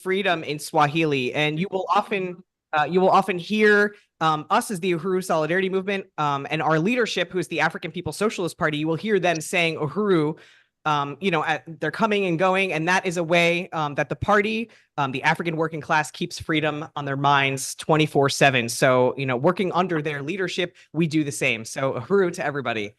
freedom in Swahili, and you will often hear us as the Uhuru Solidarity Movement and our leadership, who is the African People's Socialist Party. You will hear them saying Uhuru. They're coming and going, and that is a way that the party, the African working class, keeps freedom on their minds 24/7. So, working under their leadership, we do the same. So, Uhuru to everybody.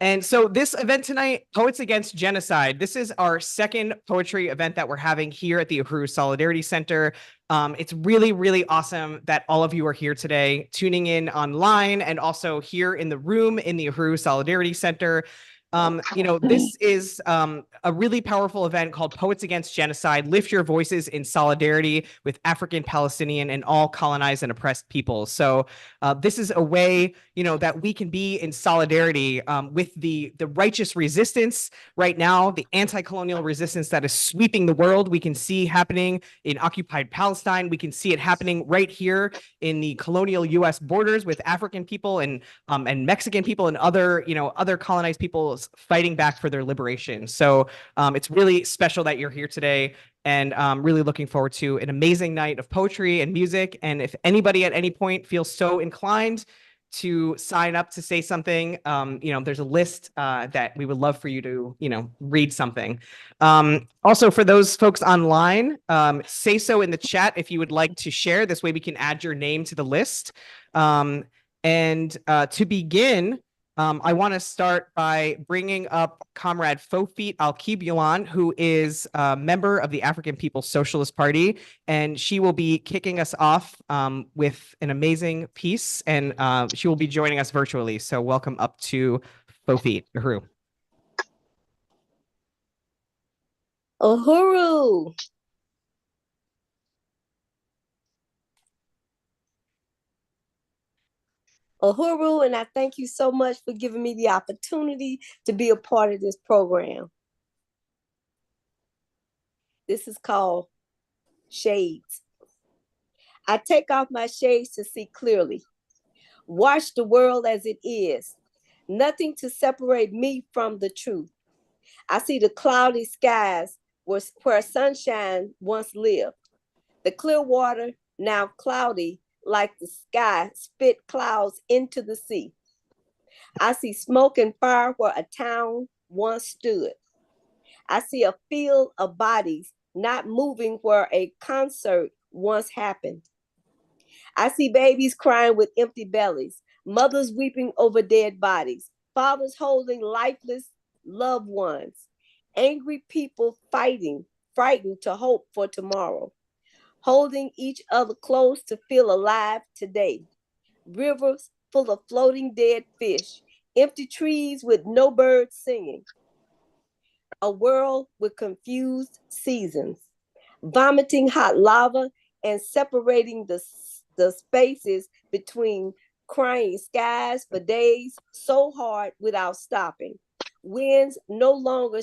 And so this event tonight, Poets Against Genocide, this is our second poetry event that we're having here at the Uhuru Solidarity Center. It's really, really awesome that all of you are here today, tuning in online and also here in the room in the Uhuru Solidarity Center. This is a really powerful event called Poets Against Genocide. Lift your voices in solidarity with African, Palestinian, and all colonized and oppressed peoples. So this is a way, that we can be in solidarity with the righteous resistance right now, the anti-colonial resistance that is sweeping the world. We can see happening in occupied Palestine. We can see it happening right here in the colonial U.S. borders with African people and Mexican people and other colonized peoples fighting back for their liberation. So it's really special that you're here today, and really looking forward to an amazing night of poetry and music. And if anybody at any point feels so inclined to sign up to say something, there's a list that we would love for you to, read something. Also, for those folks online, say so in the chat if you would like to share. This way we can add your name to the list. And to begin, I want to start by bringing up Comrade Fofit Alkebulan, who is a member of the African People's Socialist Party, and she will be kicking us off with an amazing piece, and she will be joining us virtually. So welcome up to Fofit. Uhuru. Uhuru. Uhuru, and I thank you so much for giving me the opportunity to be a part of this program. This is called Shades. I take off my shades to see clearly. Watch the world as it is. Nothing to separate me from the truth. I see the cloudy skies where sunshine once lived. The clear water, now cloudy, like the sky, spit clouds into the sea. I see smoke and fire where a town once stood. I see a field of bodies not moving where a concert once happened. I see babies crying with empty bellies, mothers weeping over dead bodies, fathers holding lifeless loved ones, angry people fighting, frightened to hope for tomorrow, holding each other close to feel alive today. Rivers full of floating dead fish, empty trees with no birds singing. A world with confused seasons, vomiting hot lava and separating the spaces between crying skies for days so hard without stopping. Winds no longer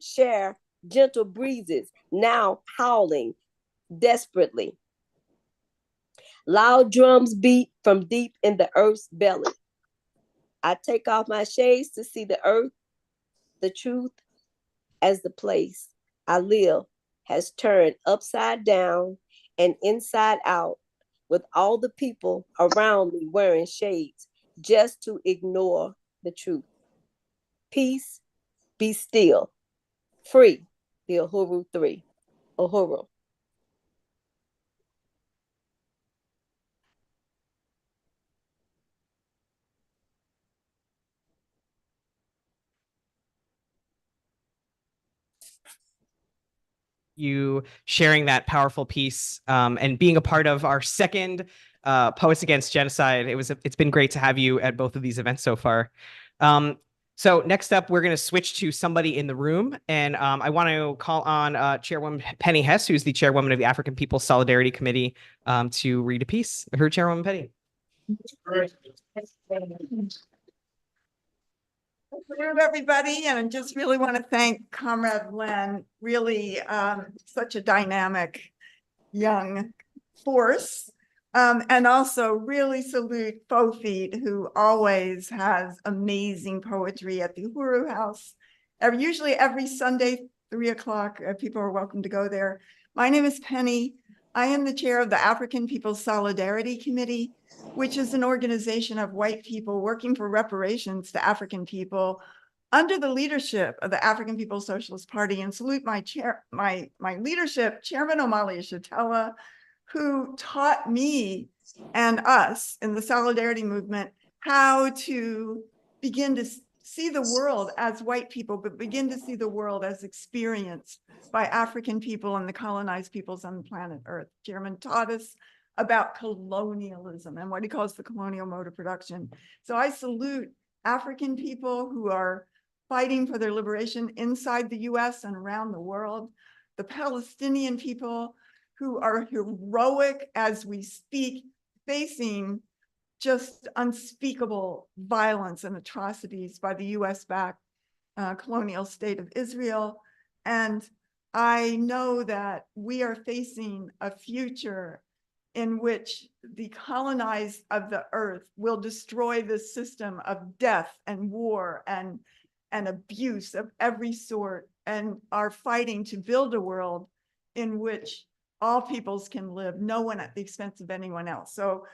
share gentle breezes, now howling desperately. Loud drums beat from deep in the earth's belly. I take off my shades to see the earth, the truth, as the place I live has turned upside down and inside out, with all the people around me wearing shades just to ignore the truth. Peace, be still. Free, the Uhuru 3. Uhuru. You sharing that powerful piece and being a part of our second Poets Against Genocide. It's been great to have you at both of these events so far. So next up, we're going to switch to somebody in the room, and I want to call on Chairwoman Penny Hess, who's the chairwoman of the African People's Solidarity Committee, to read a piece. Her Chairwoman Penny. Hello, everybody, and I just really want to thank Comrade Len, really such a dynamic young force, and also really salute Fofit, who always has amazing poetry at the Uhuru House. Usually every Sunday, 3 o'clock, people are welcome to go there. My name is Penny. I am the chair of the African People's Solidarity Committee, which is an organization of white people working for reparations to African people under the leadership of the African People's Socialist Party, and salute my chair, my leadership, Chairman Omali Yeshitela, who taught me and us in the Solidarity Movement how to begin to see the world as white people, but begin to see the world as experienced by African people and the colonized peoples on the planet Earth. Chairman taught us about colonialism and what he calls the colonial mode of production. So I salute African people who are fighting for their liberation inside the US and around the world, the Palestinian people who are heroic as we speak, facing just unspeakable violence and atrocities by the US-backed colonial state of Israel. And I know that we are facing a future in which the colonized of the earth will destroy this system of death and war and abuse of every sort, and are fighting to build a world in which all peoples can live, no one at the expense of anyone else. So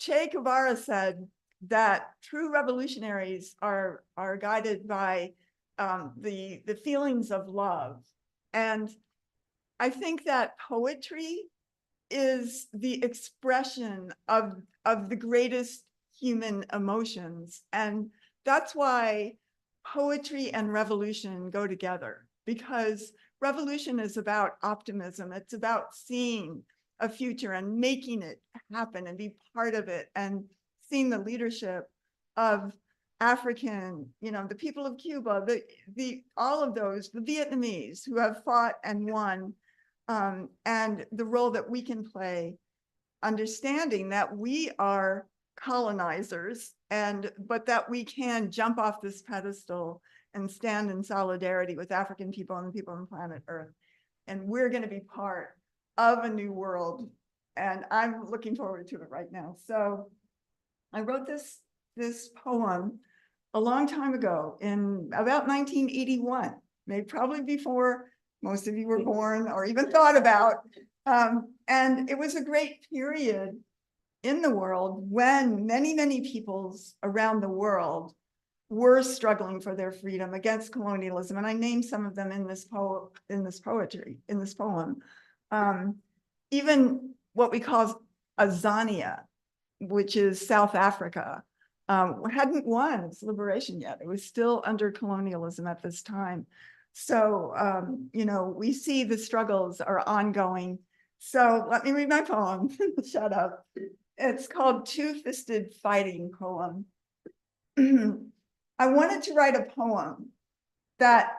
Che Guevara said that true revolutionaries are guided by the feelings of love. And I think that poetry is the expression of the greatest human emotions. And that's why poetry and revolution go together, because revolution is about optimism. It's about seeing a future and making it happen and be part of it, and seeing the leadership of African, the people of Cuba, all of those, the Vietnamese who have fought and won, and the role that we can play, understanding that we are colonizers, but that we can jump off this pedestal and stand in solidarity with African people and the people on planet Earth. And we're going to be part of a new world. And I'm looking forward to it right now. So I wrote this poem a long time ago, in about 1981, maybe probably before most of you were born or even thought about. And it was a great period in the world when many peoples around the world were struggling for their freedom against colonialism. And I named some of them in this poem. Even what we call Azania, which is South Africa, hadn't won its liberation yet. It was still under colonialism at this time. So, we see the struggles are ongoing. So let me read my poem. Shut up. It's called Two-Fisted Fighting Poem. I wanted to write a poem that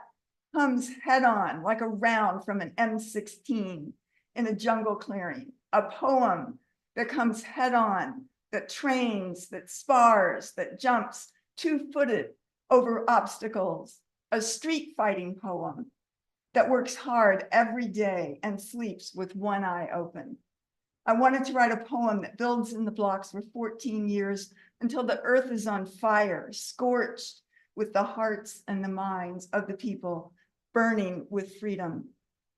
comes head on, like a round from an M16 in a jungle clearing. A poem that comes head on, that trains, that spars, that jumps two-footed over obstacles. A street fighting poem that works hard every day and sleeps with one eye open. I wanted to write a poem that builds in the blocks for 14 years until the earth is on fire, scorched with the hearts and the minds of the people, burning with freedom.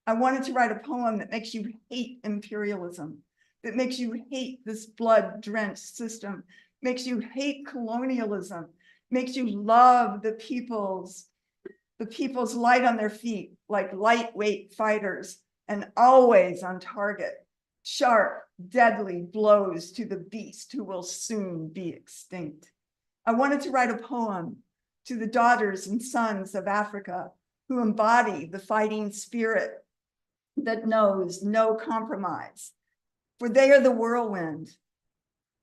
I wanted to write a poem that makes you hate imperialism, that makes you hate this blood-drenched system, makes you hate colonialism, makes you love the people's light on their feet, like lightweight fighters, and always on target. Sharp, deadly blows to the beast who will soon be extinct. I wanted to write a poem to the daughters and sons of Africa who embody the fighting spirit that knows no compromise, for they are the whirlwind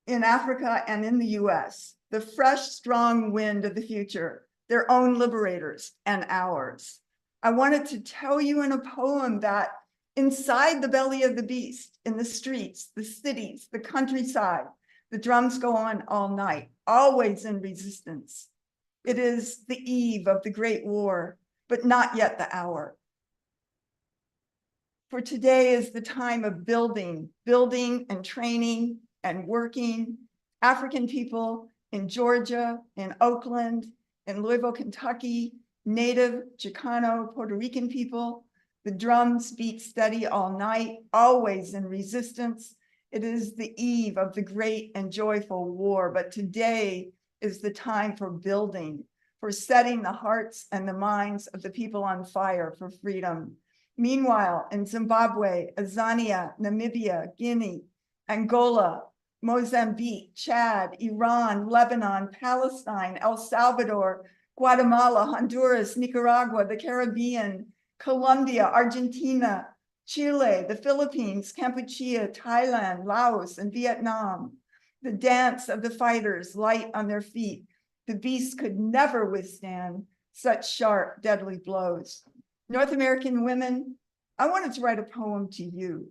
in Africa and in the US, the fresh, strong wind of the future, their own liberators and ours. I wanted to tell you in a poem that inside the belly of the beast, in the streets, the cities, the countryside, the drums go on all night, always in resistance. It is the eve of the Great War, but not yet the hour. For today is the time of building and training and working. African people in Georgia, in Oakland, in Louisville, Kentucky, Native, Chicano, Puerto Rican people, The drums beat steady all night, always in resistance. It is the eve of the great and joyful war, but today is the time for building, for setting the hearts and the minds of the people on fire for freedom. Meanwhile, in Zimbabwe, Azania, Namibia, Guinea, Angola, Mozambique, Chad, Iran, Lebanon, Palestine, El Salvador, Guatemala, Honduras, Nicaragua, the Caribbean, Colombia, Argentina, Chile, the Philippines, Cambodia, Thailand, Laos, and Vietnam. The dance of the fighters, light on their feet. The beast could never withstand such sharp, deadly blows. North American women, I wanted to write a poem to you.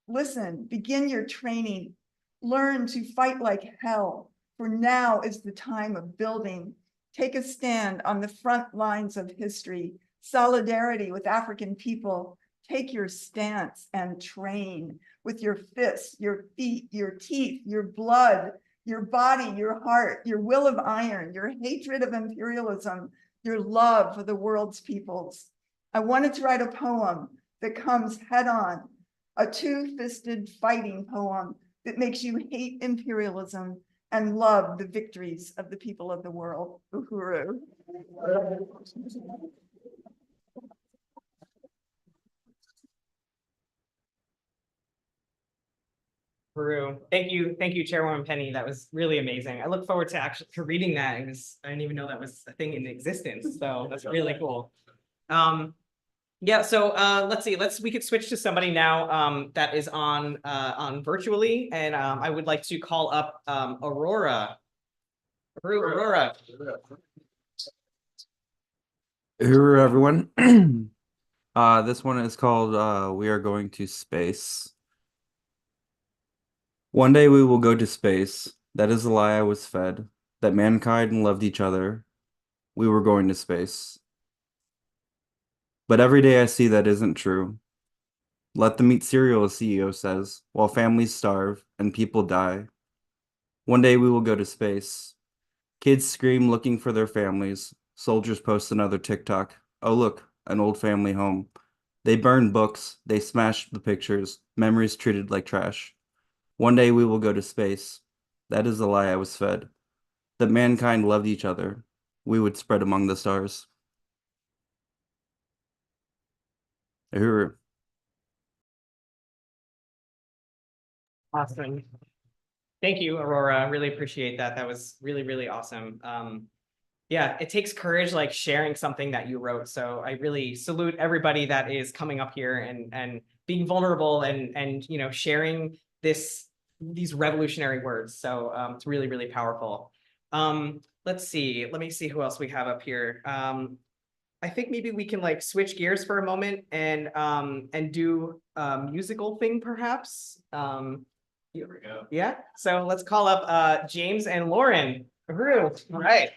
Listen, begin your training. Learn to fight like hell, for now is the time of building. Take a stand on the front lines of history. Solidarity with African people. Take your stance and train with your fists, your feet, your teeth, your blood, your body, your heart, your will of iron, your hatred of imperialism, your love for the world's peoples. I wanted to write a poem that comes head on, a two-fisted fighting poem that makes you hate imperialism and love the victories of the people of the world. Uhuru. Peru. Thank you, Chairwoman Penny. That was really amazing. I look forward to actually reading that. I didn't even know that was a thing in existence. So that's really cool. Yeah, so let's see. We could switch to somebody now that is on virtually, and I would like to call up Aurora. Aurora. Uhuru, everyone. This one is called We Are Going to Space. One day we will go to space. That is the lie I was fed. That mankind loved each other. We were going to space. But every day I see that isn't true. Let them eat cereal, a CEO says, while families starve and people die. One day we will go to space. Kids scream looking for their families. Soldiers post another TikTok. Oh, look, an old family home. They burn books. They smash the pictures. Memories treated like trash. One day we will go to space. That is the lie I was fed. That mankind loved each other. We would spread among the stars. Uhuru. Awesome. Thank you, Aurora. Really appreciate that. That was really, really awesome. Yeah, it takes courage like sharing something that you wrote. So I really salute everybody that is coming up here and being vulnerable and sharing these revolutionary words. So it's really, really powerful. Let's see. Let me see who else we have up here. I think maybe we can like switch gears for a moment and do a musical thing perhaps. Here we go. Yeah. So let's call up James and Lauren. All right.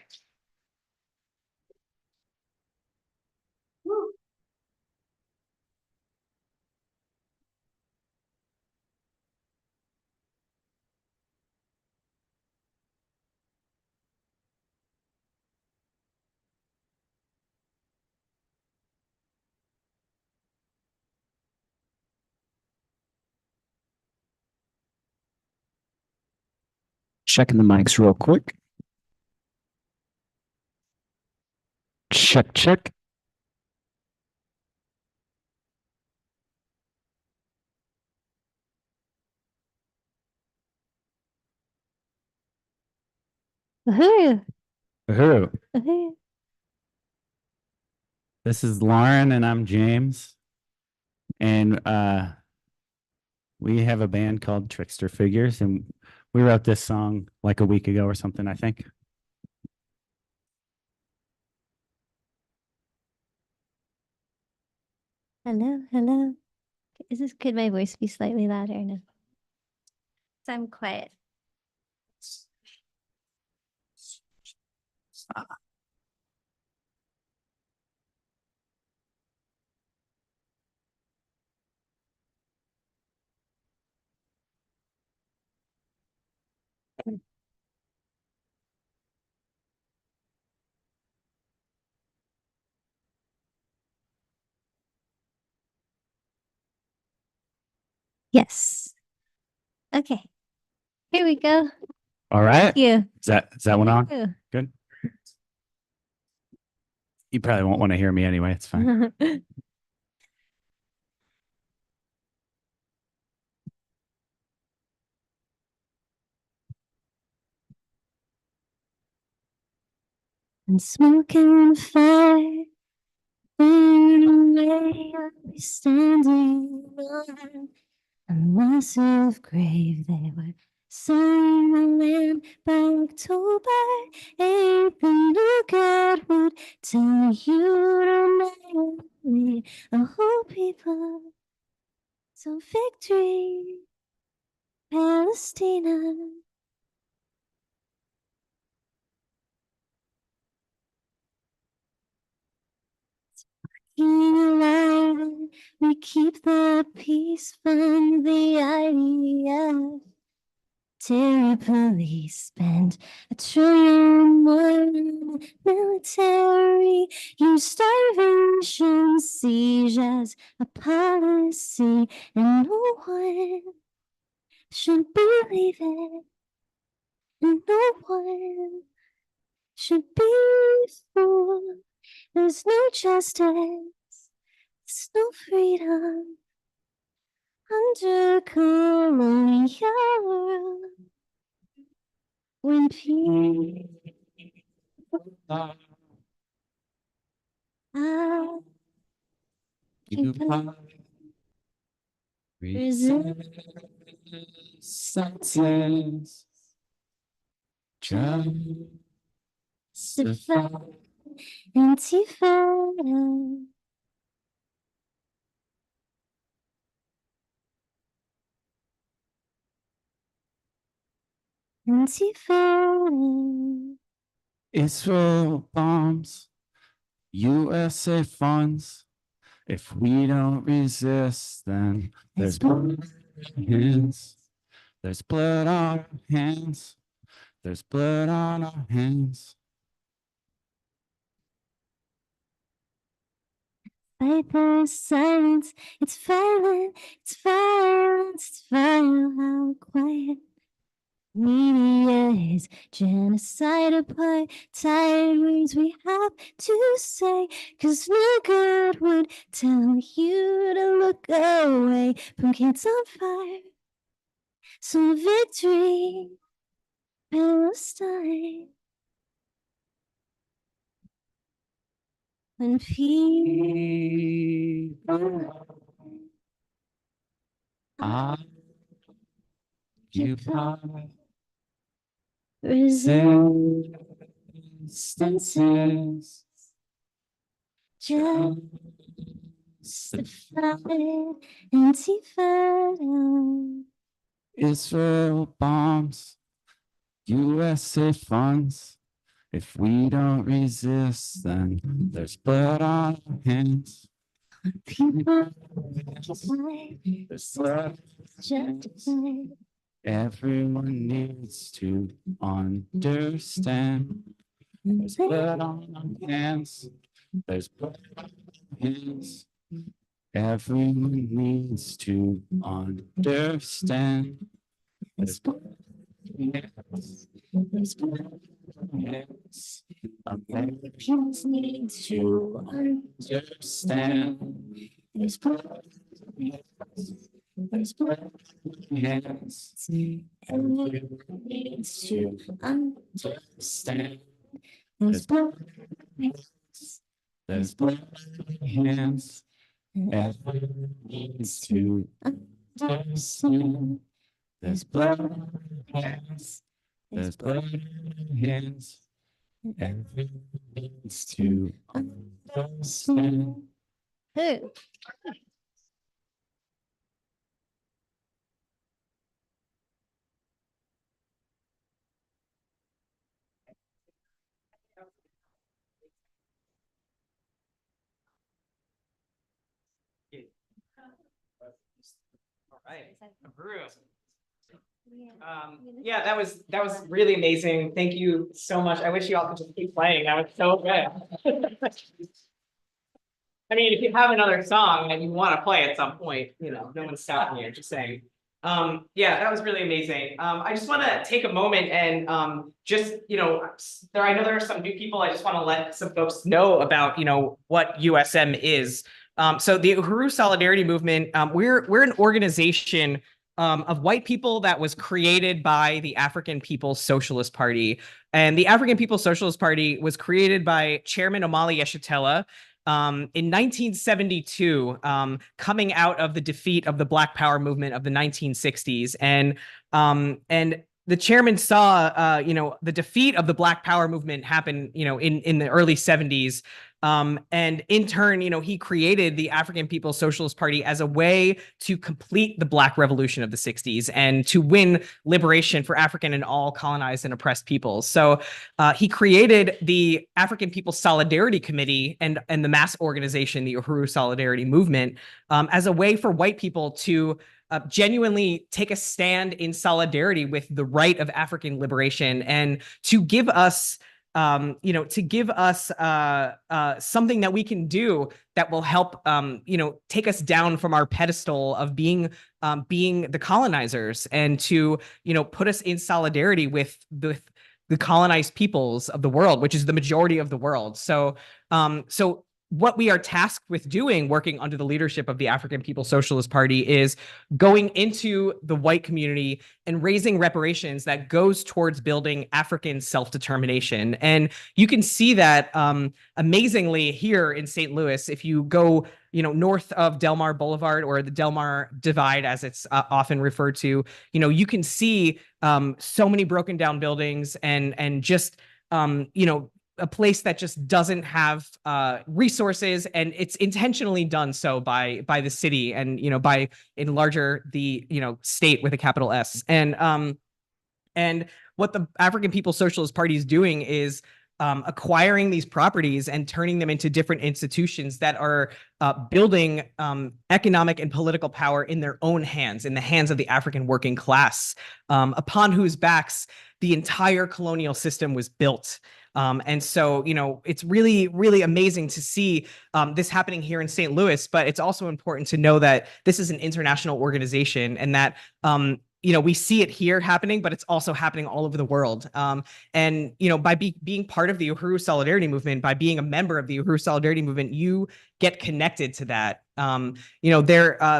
Checking the mics real quick. Check, check. Uhuru. Uhuru. Uhuru. This is Lauren and I'm James. And we have a band called Trickster Figures, and we wrote this song like a week ago or something, I think. Hello, hello. Could my voice be slightly louder now? So I'm quiet. Yes. Okay. Here we go. All right. Thank you. Is that one on? Thank Good. You probably won't want to hear me anyway. It's fine. you. And smoking fire, burning away, I'll be standing on a massive grave. They were selling the land by October 8th. And look at what tell you to marry a whole people. So victory, Palestina. Alive, we keep the peace from the IDF. Terror police spend $1 trillion more on military. Use starvation siege as a policy, and no one should believe it. And no one should be fooled. There's no justice, there's no freedom under colonial rule. When people Resistance, justify. Intifada. Intifada. Israel bombs, USA funds. If we don't resist, then there's blood on our hands. There's blood on our hands. There's blood on our hands. Fight the silence, it's violent, it's violence, it's violent, how quiet. Media is genocide, apartheid, words we have to say, 'cause no God would tell you to look away from kids on fire. So victory, Palestine. When people Occupy resistances justify intifada. Israel bombs, USA funds. If we don't resist, then there's blood on our hands. People There's blood. justify. Everyone needs to understand. There's blood on our hands. There's blood on our hands. Everyone needs to understand. There's blood on our hands. There's blood on our hands. Americans need to understand. There's blood on our hands. There's blood on our hands. Everyone needs to understand. There's blood on our hands. There's blood on our hands. Everyone needs to understand. There's blood on our hands. There's blood on our hands. Everyone needs to understand. Who? All right. Uhuru. Yeah, that was really amazing. Thank you so much. I wish you all could just keep playing. That was so good. I mean, if you have another song that you want to play at some point, no one's stopping you, just saying. Yeah, that was really amazing. I just want to take a moment and just, I know there are some new people. I just want to let some folks know about, what USM is. So the Uhuru Solidarity Movement, we're an organization of white people that was created by the African People's Socialist Party. And the African People's Socialist Party was created by Chairman Omali Yeshitela in 1972, coming out of the defeat of the Black Power movement of the 1960s. And the chairman saw, the defeat of the Black Power movement happen, in the early 70s. And in turn, he created the African People's Socialist Party as a way to complete the Black Revolution of the 60s and to win liberation for African and all colonized and oppressed peoples. So he created the African People's Solidarity Committee and the mass organization, the Uhuru Solidarity Movement, as a way for white people to genuinely take a stand in solidarity with the right of African liberation and to give us something that we can do that will help, take us down from our pedestal of being the colonizers and to, put us in solidarity with the colonized peoples of the world, which is the majority of the world. So what we are tasked with doing, working under the leadership of the African People's Socialist Party, is going into the white community and raising reparations that goes towards building African self-determination. And you can see that amazingly here in St. Louis. If you go, north of Delmar Boulevard, or the Delmar Divide, as it's often referred to, you can see so many broken down buildings and just, a place that just doesn't have resources, and it's intentionally done so by the city and by enlarger the state with a capital S. And what the African People's Socialist Party is doing is acquiring these properties and turning them into different institutions that are building economic and political power in their own hands, in the hands of the African working class, upon whose backs the entire colonial system was built. And so, it's really, really amazing to see this happening here in St. Louis, but it's also important to know that this is an international organization and that, we see it here happening, but it's also happening all over the world. And, by being part of the Uhuru Solidarity Movement, by being a member of the Uhuru Solidarity Movement, you get connected to that.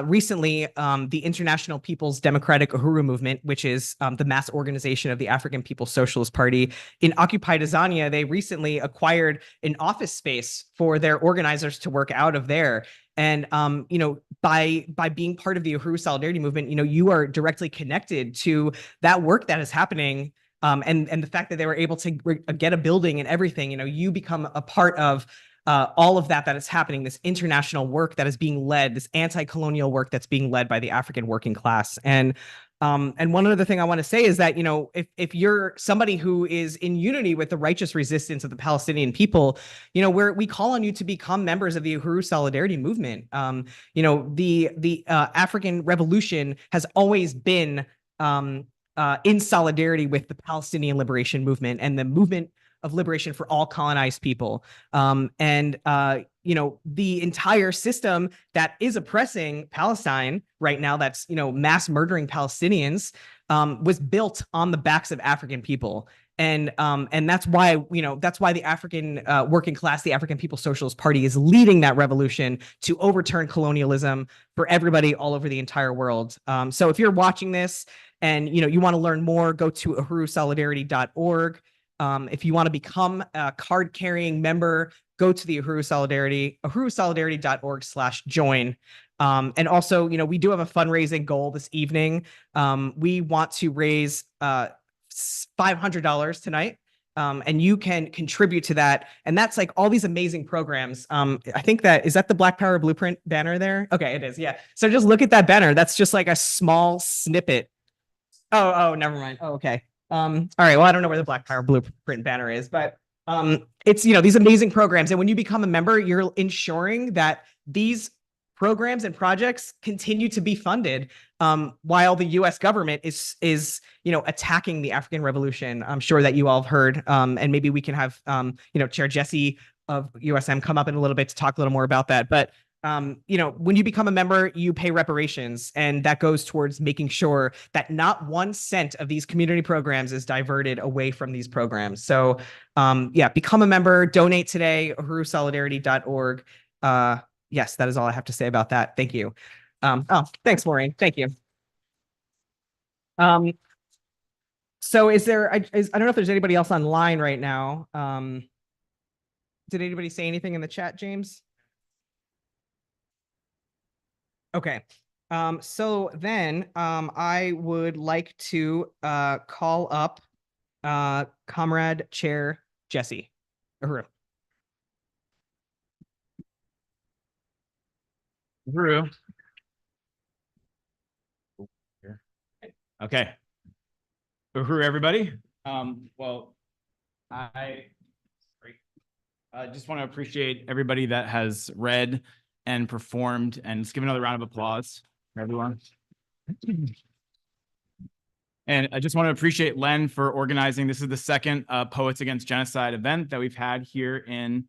Recently, the International People's Democratic Uhuru Movement, which is the mass organization of the African People's Socialist Party in occupied Azania, they recently acquired an office space for their organizers to work out of there. And, by being part of the Uhuru Solidarity Movement, you are directly connected to that work that is happening. And the fact that they were able to get a building and everything, you become a part of all of that is happening, this international work that is being led, this anti-colonial work that's being led by the African working class. And one other thing I want to say is that, if you're somebody who is in unity with the righteous resistance of the Palestinian people, we call on you to become members of the Uhuru Solidarity Movement. The African revolution has always been in solidarity with the Palestinian liberation movement and the movement of liberation for all colonized people. The entire system that is oppressing Palestine right now, that's, mass murdering Palestinians, was built on the backs of African people. And that's why, the African working class, the African People's Socialist Party, is leading that revolution to overturn colonialism for everybody all over the entire world. So if you're watching this and, you want to learn more, go to uhurusolidarity.org. If you want to become a card-carrying member, go to the uhurusolidarity.org/join. And also, we do have a fundraising goal this evening. We want to raise $500 tonight. And you can contribute to that. And that's like all these amazing programs. I think is that the Black Power Blueprint banner there? Okay, it is. Yeah. So just look at that banner. That's just like a small snippet. Oh, never mind. Oh, okay. All right. Well, I don't know where the Black Power Blueprint banner is, but it's, these amazing programs. And when you become a member, you're ensuring that these programs and projects continue to be funded while the U.S. government is attacking the African Revolution. I'm sure that you all have heard, and maybe we can have Chair Jesse of USM come up in a little bit to talk a little more about that. But you know, when you become a member, you pay reparations, and that goes towards making sure that not 1 cent of these community programs is diverted away from these programs. So, yeah, become a member, donate today, uhurusolidarity.org. Yes, that is all I have to say about that. Thank you. Oh, thanks, Maureen. Thank you. So is there, I don't know if there's anybody else online right now. Did anybody say anything in the chat, James? Okay. So then I would like to call up Comrade Chair Jesse Uhuru. Uhuru. Okay. Uhuru, everybody. Well, I just want to appreciate everybody that has read and performed, and let's give another round of applause for everyone. And I just want to appreciate Len for organizing. This is the second Poets Against Genocide event that we've had here in.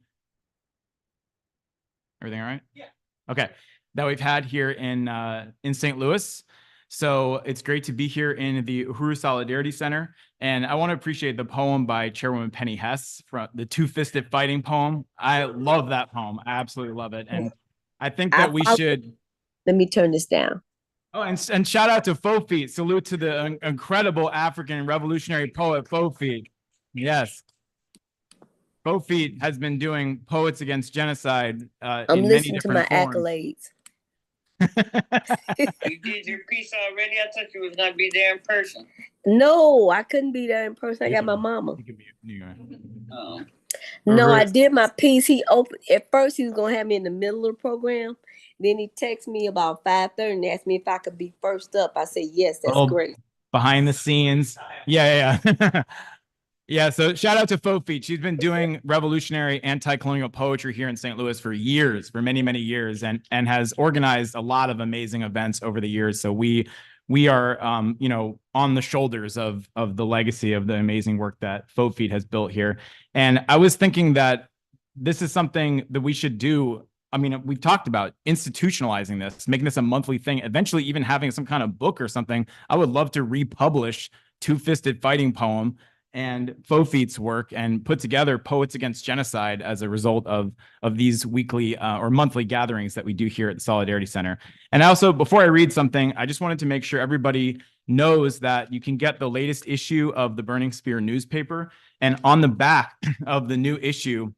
Everything all right? Yeah. Okay. That we've had here in St. Louis. So it's great to be here in the Uhuru Solidarity Center. And I want to appreciate the poem by Chairwoman Penny Hess, from the Two-Fisted Fighting poem. I love that poem. I absolutely love it. And I think that we should. Let me turn this down. Oh, and shout out to Faux Feet. Salute to the incredible African revolutionary poet, Faux Feet. Yes. Faux Feet has been doing Poets Against Genocide I'm in many listening to my different forms. accolades. You did your piece already? I thought you was gonna be there in person. No, I couldn't be there in person. I got my mama. Oh. No, I did my piece. He opened at first. He was gonna have me in the middle of the program. Then he texted me about 5:30 and asked me if I could be first up. I said yes. That's great. Behind the scenes, yeah. Yeah, so shout out to Faux Feet. She's been doing revolutionary anti-colonial poetry here in St. Louis for years, for many, many years, and has organized a lot of amazing events over the years. So we are, you know, on the shoulders of the legacy of the amazing work that Faux Feet has built here. And I was thinking that this is something that we should do. I mean, we've talked about institutionalizing this, making this a monthly thing, eventually even having some kind of book or something. I would love to republish Two-Fisted Fighting poem and Faux Feet's work and put together Poets Against Genocide as a result of these weekly or monthly gatherings that we do here at the Solidarity Center. And also, before I read something, I just wanted to make sure everybody knows that you can get the latest issue of the Burning Spear newspaper. And on the back of the new issue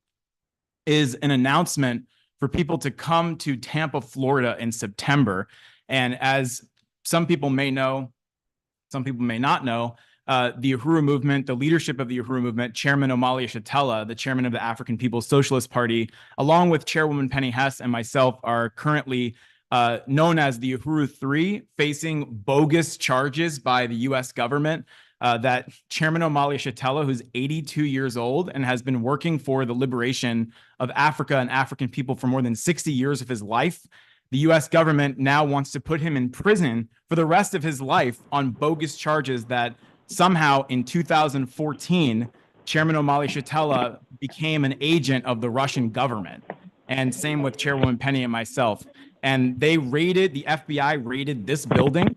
is an announcement for people to come to Tampa, Florida in September. And as some people may know, some people may not know, the Uhuru movement, the leadership of the Uhuru movement, Chairman Omali Yeshitela, the chairman of the African People's Socialist Party, along with Chairwoman Penny Hess and myself, are currently known as the Uhuru Three, facing bogus charges by the U.S. government. That Chairman Omali Yeshitela, who's 82 years old and has been working for the liberation of Africa and African people for more than 60 years of his life, the U.S. government now wants to put him in prison for the rest of his life on bogus charges that somehow in 2014, Chairman Omali Yeshitela became an agent of the Russian government. And same with Chairwoman Penny and myself. And the FBI raided this building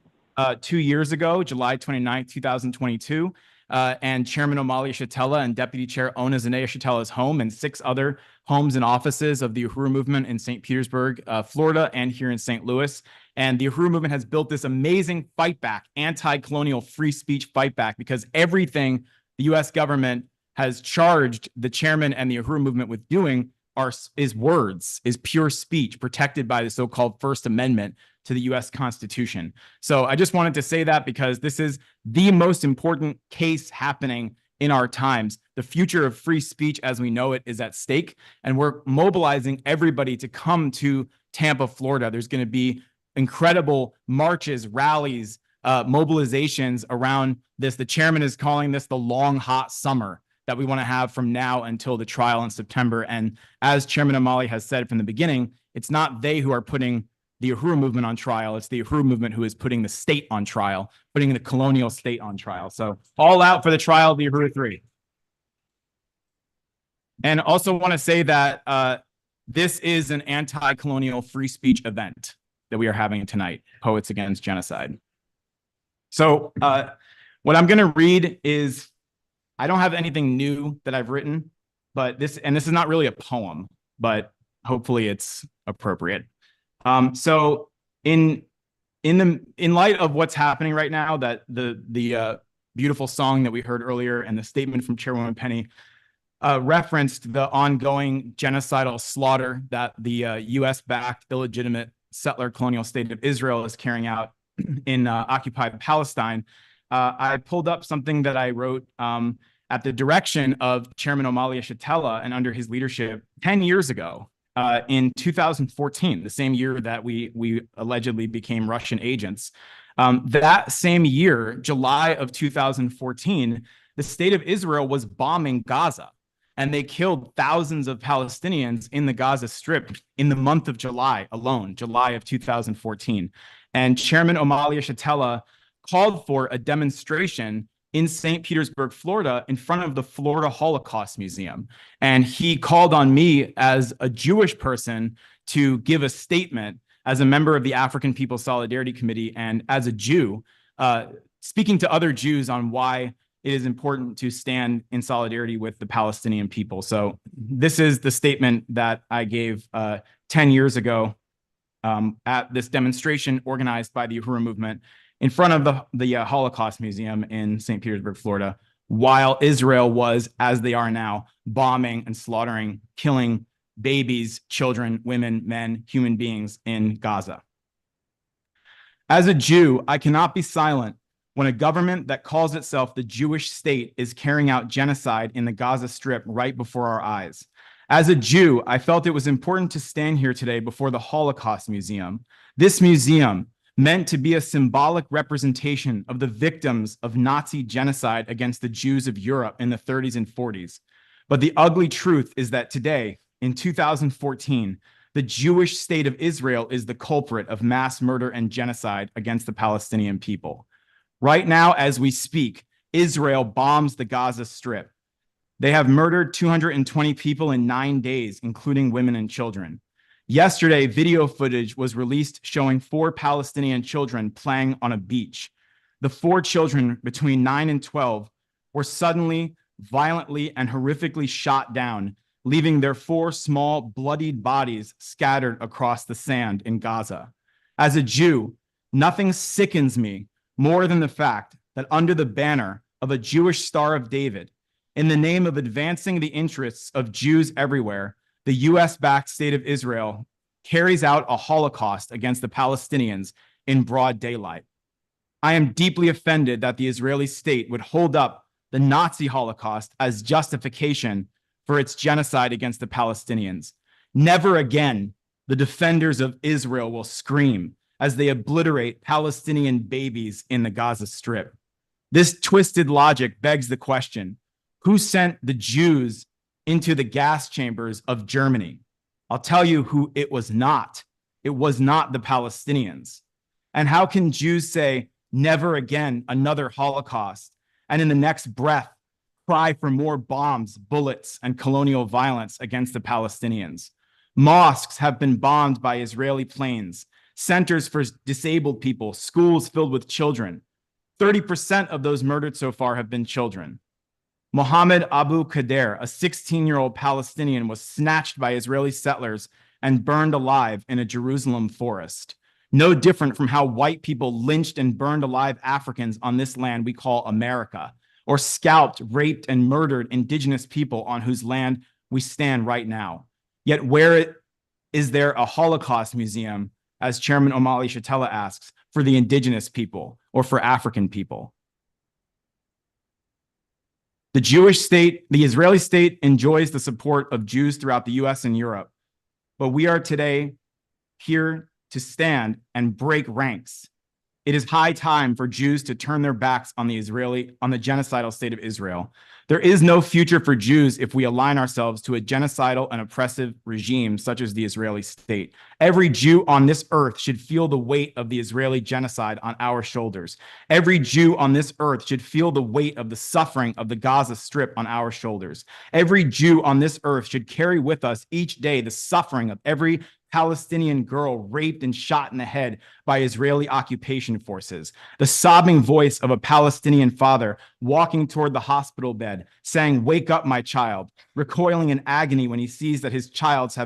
2 years ago, July 29th, 2022. And Chairman Omali Yeshitela and Deputy Chair Ona Zanea Yeshitela's home and 6 other homes and offices of the Uhuru movement in St. Petersburg, Florida, and here in St. Louis. And the Uhuru movement has built this amazing fight back, anti-colonial free speech fight back, because everything the U.S. government has charged the chairman and the Uhuru movement with doing is words, is pure speech protected by the so-called First Amendment to the U.S. Constitution. So I just wanted to say that because this is the most important case happening in our times. The future of free speech as we know it is at stake, and we're mobilizing everybody to come to Tampa, Florida. There's going to be incredible marches, rallies, mobilizations around this. The chairman is calling this the long, hot summer that we want to have from now until the trial in September. And as Chairman Omali has said from the beginning, it's not they who are putting the Uhuru movement on trial. It's the Uhuru movement who is putting the state on trial, putting the colonial state on trial. So all out for the trial of the Uhuru Three. And also want to say that This is an anti-colonial free speech event that we are having tonight, Poets Against Genocide. So what I'm going to read is, I don't have anything new that I've written, but this is not really a poem, but hopefully it's appropriate. So in light of what's happening right now, that the beautiful song that we heard earlier and the statement from Chairwoman Penny referenced the ongoing genocidal slaughter that the US-backed illegitimate settler colonial state of Israel is carrying out in occupied Palestine, I pulled up something that I wrote at the direction of Chairman Omali Yeshitela and under his leadership 10 years ago in 2014, the same year that we allegedly became Russian agents. That same year, July of 2014, the state of Israel was bombing Gaza, and they killed thousands of Palestinians in the Gaza Strip in the month of July alone, July of 2014. And Chairman Omali Yeshitela called for a demonstration in St. Petersburg, Florida, in front of the Florida Holocaust Museum. And he called on me as a Jewish person to give a statement as a member of the African People's Solidarity Committee and as a Jew, speaking to other Jews on why it is important to stand in solidarity with the Palestinian people. So this is the statement that I gave 10 years ago at this demonstration organized by the Uhuru movement in front of the Holocaust Museum in St. Petersburg, Florida, while Israel was, as they are now, bombing and slaughtering, killing babies, children, women, men, human beings in Gaza. As a Jew, I cannot be silent when a government that calls itself the Jewish state is carrying out genocide in the Gaza Strip right before our eyes. As a Jew, I felt it was important to stand here today before the Holocaust Museum. This museum, meant to be a symbolic representation of the victims of Nazi genocide against the Jews of Europe in the 30s and 40s. But the ugly truth is that today, in 2014, the Jewish state of Israel is the culprit of mass murder and genocide against the Palestinian people. Right now, as we speak, Israel bombs the Gaza Strip. They have murdered 220 people in 9 days, including women and children. Yesterday, video footage was released showing 4 Palestinian children playing on a beach. The 4 children between 9 and 12 were suddenly, violently, and horrifically shot down, leaving their 4 small, bloodied bodies scattered across the sand in Gaza. As a Jew, nothing sickens me more than the fact that under the banner of a Jewish Star of David, in the name of advancing the interests of Jews everywhere, the US-backed state of Israel carries out a Holocaust against the Palestinians in broad daylight. I am deeply offended that the Israeli state would hold up the Nazi Holocaust as justification for its genocide against the Palestinians. Never again the defenders of Israel will scream as they obliterate Palestinian babies in the Gaza Strip. This twisted logic begs the question, who sent the Jews into the gas chambers of Germany? I'll tell you who it was not. It was not the Palestinians. And how can Jews say, never again another Holocaust, and in the next breath, cry for more bombs, bullets, and colonial violence against the Palestinians? Mosques have been bombed by Israeli planes, centers for disabled people, schools filled with children. 30% of those murdered so far have been children. Mohammed Abu Qadir, a 16-year-old Palestinian, was snatched by Israeli settlers and burned alive in a Jerusalem forest. No different from how white people lynched and burned alive Africans on this land we call America, or scalped, raped, and murdered indigenous people on whose land we stand right now. Yet where is there a Holocaust museum, as Chairman Omali Yeshitela asks, for the indigenous people or for African people? The Jewish state, the Israeli state enjoys the support of Jews throughout the US and Europe, but we are today here to stand and break ranks. It is high time for Jews to turn their backs on the genocidal state of Israel. There is no future for Jews if we align ourselves to a genocidal and oppressive regime such as the Israeli state. Every Jew on this earth should feel the weight of the Israeli genocide on our shoulders. Every Jew on this earth should feel the weight of the suffering of the Gaza Strip on our shoulders. Every Jew on this earth should carry with us each day the suffering of every Palestinian girl raped and shot in the head by Israeli occupation forces. The sobbing voice of a Palestinian father walking toward the hospital bed, saying, "Wake up, my child," recoiling in agony when he sees that his child's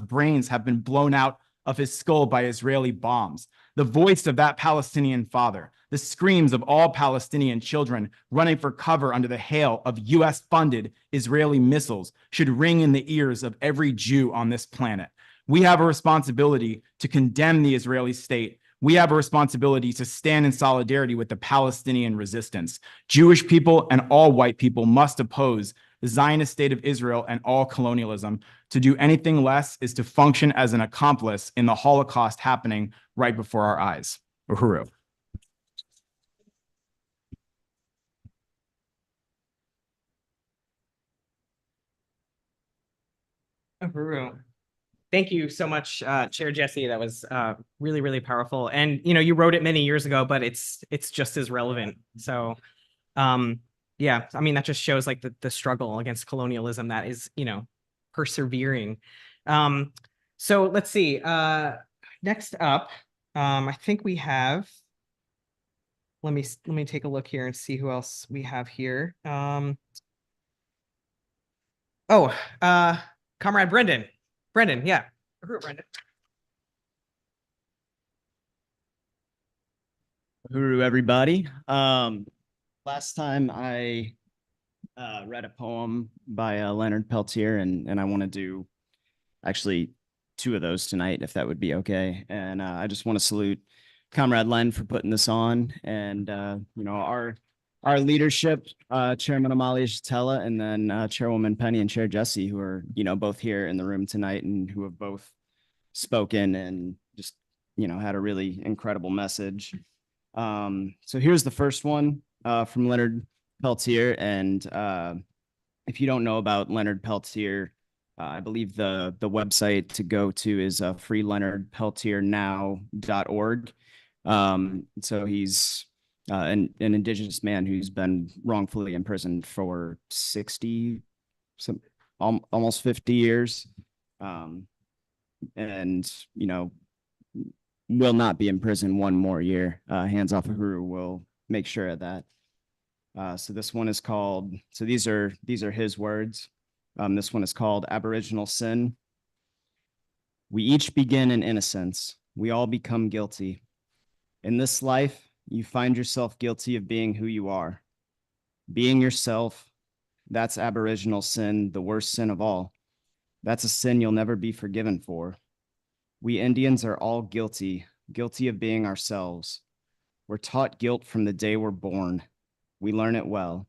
brains have been blown out of his skull by Israeli bombs. The voice of that Palestinian father, the screams of all Palestinian children running for cover under the hail of US-funded Israeli missiles should ring in the ears of every Jew on this planet. We have a responsibility to condemn the Israeli state. We have a responsibility to stand in solidarity with the Palestinian resistance. Jewish people and all white people must oppose the Zionist state of Israel and all colonialism. To do anything less is to function as an accomplice in the Holocaust happening right before our eyes. Uhuru. Uhuru. Thank you so much, Chair Jesse. That was really, really powerful. And you wrote it many years ago, but it's just as relevant. So, yeah, I mean that just shows like the struggle against colonialism that is persevering. So let's see. Next up, I think we have. Let me take a look here and see who else we have here. Comrade Brendan. Brendan, yeah. Brendan. Uhuru, everybody. Last time I read a poem by Leonard Peltier, and I want to do actually two of those tonight, if that would be okay. And I just want to salute Comrade Len for putting this on, and our leadership, Chairman Amalia Shatella, and then Chairwoman Penny and Chair Jesse, who are both here in the room tonight and who have both spoken and just had a really incredible message. So here's the first one from Leonard Peltier, and if you don't know about Leonard Peltier, I believe the website to go to is freeleonardpeltiernow.org. So he's an indigenous man who's been wrongfully imprisoned for 60, almost 50 years, and will not be in prison one more year. Hands Off Uhuru will make sure of that. So this one is called. So these are his words. This one is called Aboriginal Sin. We each begin in innocence. We all become guilty. In this life, you find yourself guilty of being who you are. Being yourself, that's Aboriginal sin, the worst sin of all. That's a sin you'll never be forgiven for. We Indians are all guilty of being ourselves. We're taught guilt from the day we're born. We learn it well.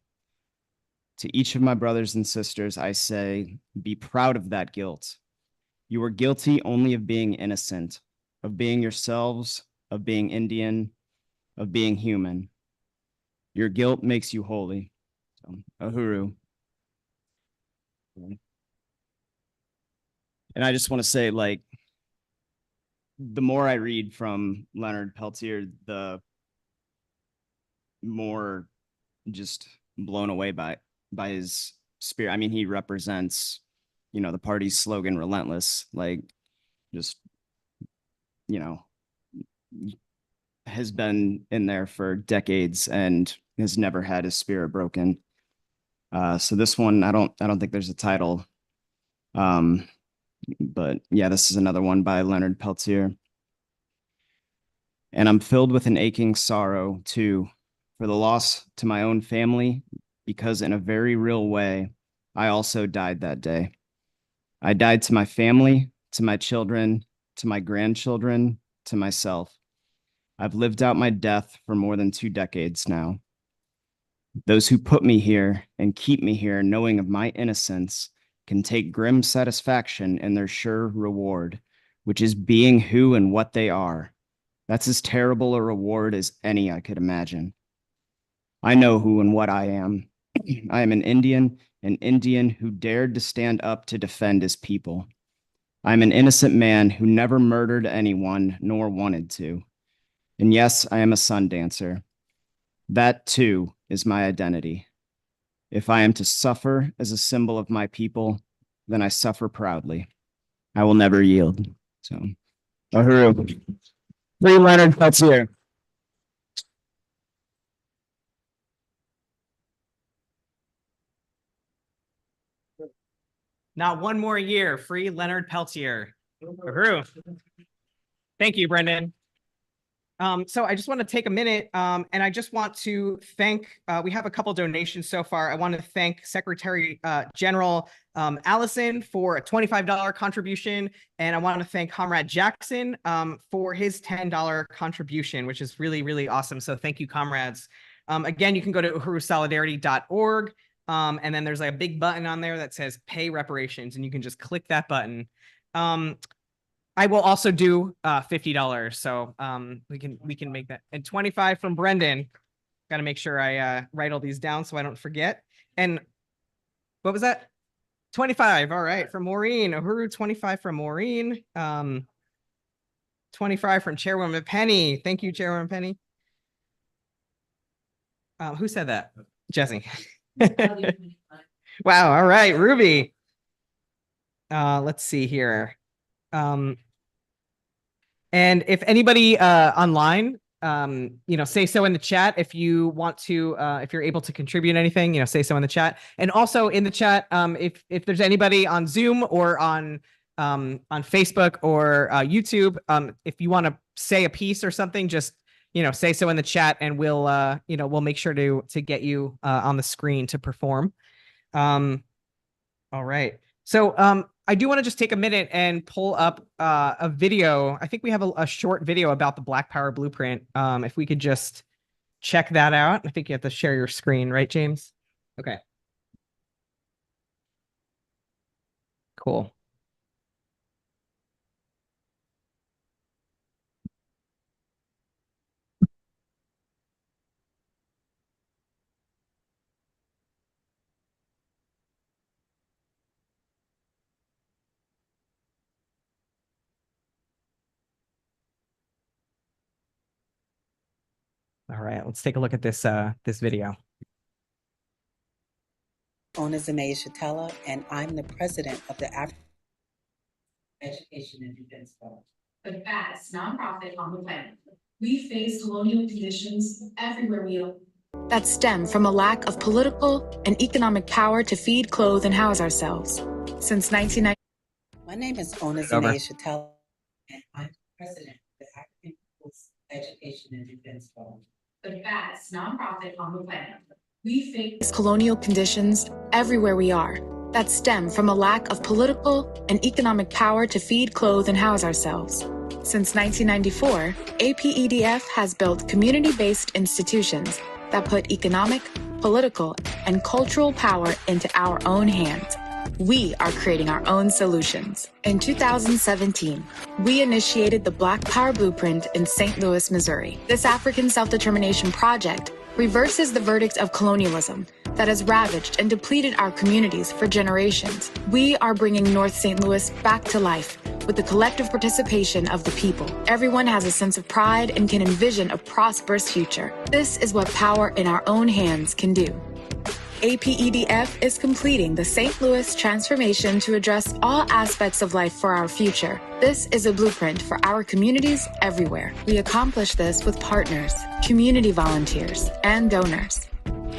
To each of my brothers and sisters, I say, be proud of that guilt. You are guilty only of being innocent, of being yourselves, of being Indian, of being human. Your guilt makes you holy. So, Uhuru. And I just want to say, like, the more I read from Leonard Peltier, the more just blown away by his spirit. I mean, he represents, the party's slogan, relentless, like just, has been in there for decades and has never had his spirit broken. So this one, I don't think there's a title. But yeah, this is another one by Leonard Peltier. And I'm filled with an aching sorrow, too, for the loss to my own family, because in a very real way, I also died that day. I died to my family, to my children, to my grandchildren, to myself. I've lived out my death for more than 2 decades now. Those who put me here and keep me here knowing of my innocence can take grim satisfaction in their sure reward, which is being who and what they are. That's as terrible a reward as any I could imagine. I know who and what I am. I am an Indian who dared to stand up to defend his people. I'm an innocent man who never murdered anyone nor wanted to. And yes, I am a sun dancer. That too is my identity. If I am to suffer as a symbol of my people, then I suffer proudly. I will never yield. So, Uhuru. Free Leonard Peltier. Not one more year. Free Leonard Peltier. Uhuru. Thank you, Brendan. So I just want to take a minute and I just want to thank, we have a couple donations so far. I want to thank Secretary General Allison for a $25 contribution. And I want to thank Comrade Jackson for his $10 contribution, which is really, really awesome. So thank you, comrades. Again, you can go to uhurusolidarity.org. And then there's like a big button on there that says pay reparations, and you can just click that button. I will also do $50. So we can make that. And 25 from Brendan. Got to make sure I write all these down so I don't forget. And what was that? 25. All right. From Maureen. Uhuru, 25 from Maureen. 25 from Chairwoman Penny. Thank you, Chairwoman Penny. Who said that? Jesse. Wow. All right. Ruby. Let's see here. And if anybody online, say so in the chat if you want to, if you're able to contribute anything, say so in the chat. And also in the chat, if there's anybody on Zoom or on Facebook or YouTube, if you want to say a piece or something, just say so in the chat, and we'll make sure to get you on the screen to perform. All right. So I do want to just take a minute and pull up a video. I think we have a short video about the Black Power Blueprint. If we could just check that out. I think you have to share your screen, right, James? Okay. Cool. All right, let's take a look at this this video. Onizime Shatella, and I'm the president of the African Education and Defense Fund, the baddest nonprofit on the planet. We face colonial conditions everywhere we live that stem from a lack of political and economic power to feed, clothe, and house ourselves. Since 1990. My name is Onizime Shatella, and I'm president of the African People's Education and Defense Fund, the baddest nonprofit on the planet. We face colonial conditions everywhere we are that stem from a lack of political and economic power to feed, clothe, and house ourselves. Since 1994, APEDF has built community-based institutions that put economic, political, and cultural power into our own hands. We are creating our own solutions. In 2017, we initiated the Black Power Blueprint in St. Louis, Missouri. This African self-determination project reverses the verdict of colonialism that has ravaged and depleted our communities for generations. We are bringing North St. Louis back to life with the collective participation of the people. Everyone has a sense of pride and can envision a prosperous future. This is what power in our own hands can do. APEDF is completing the St. Louis transformation to address all aspects of life for our future. This is a blueprint for our communities everywhere. We accomplish this with partners, community volunteers, and donors.